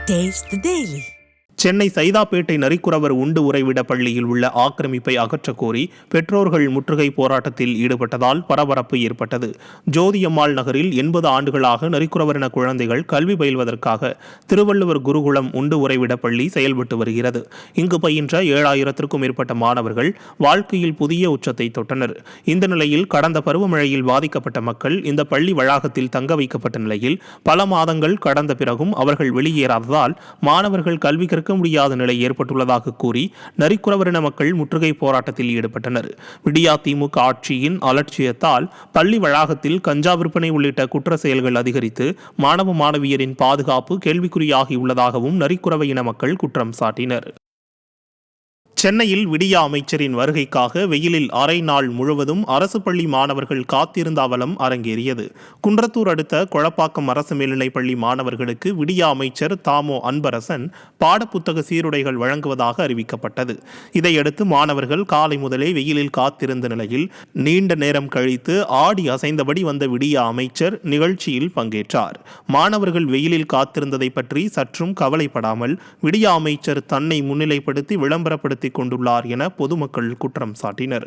Taste the Daily. Chennai Saidapet நரிக்குறவர் உண்டு உறைவிட பள்ளியில் உள்ள ஆக்கிரமிப்பை அகற்றக் கோரி பெற்றோர்கள் முற்றுகை போராட்டத்தில் ஈடுபட்டதால் பரபரப்பு ஏற்பட்டது. ஜோதியம்மாள் நகரில் 80 ஆண்டுகளாக நரிக்குறவரின குழந்தைகள் கல்வி பயில்வதற்காக திருவள்ளுவர் குருகுலம் உண்டு உறைவிட பள்ளி செயல்பட்டு வருகிறது. இங்கு பயின்ற 7000க்கும் மேற்பட்ட மாணவர்கள் வாழ்க்கையில் புதிய உச்சத்தை தொட்டனர். இந்த நிலையில் கடந்த பருவமழையில் பாதிக்கப்பட்ட மக்கள் இந்த பள்ளி வளாகத்தில் தங்க வைக்கப்பட்ட நிலையில் பல மாதங்கள் கடந்த பிறகும் அவர்கள் வெளியேறாததால் மாணவர்கள் கல்வி கற்க முடியாத நிலை ஏற்பட்டுள்ளதாக கூறி நரிக்குறவரின மக்கள் முற்றுகை போராட்டத்தில் ஈடுபட்டனர். விடியா திமுக ஆட்சியின் அலட்சியத்தால் பள்ளி வளாகத்தில் கஞ்சா விற்பனை உள்ளிட்ட குற்ற செயல்கள் அதிகரித்து மாணவ மாணவியரின் பாதுகாப்பு கேள்விக்குறியாகியுள்ளதாகவும் நரிக்குறவ இன மக்கள் குற்றம் சாட்டினர். சென்னையில் விடியா அமைச்சரின் வருகைக்காக வெயிலில் அரை நாள் முழுவதும் அரசு பள்ளி மாணவர்கள் காத்திருந்த அவலம் அரங்கேறியது. குன்றத்தூர் அடுத்த கொளப்பாக்கம் அரசு மேல்நிலைப்பள்ளி மாணவர்களுக்கு விடியா அமைச்சர் தாமோ அன்பரசன் பாடப்புத்தக சீருடைகள் வழங்குவதாக அறிவிக்கப்பட்டது. இதையடுத்து மாணவர்கள் காலை முதலே வெயிலில் காத்திருந்த நிலையில் நீண்ட நேரம் கழித்து ஆடி அசைந்தபடி வந்த விடியா அமைச்சர் நிகழ்ச்சியில் பங்கேற்றார். மாணவர்கள் வெயிலில் காத்திருந்ததை பற்றி சற்றும் கவலைப்படாமல் விடியா அமைச்சர் தன்னை முன்னிலைப்படுத்தி விளம்பரப்படுத்தி கொண்டுள்ளார் என பொதுமக்கள் குற்றம் சாட்டினர்.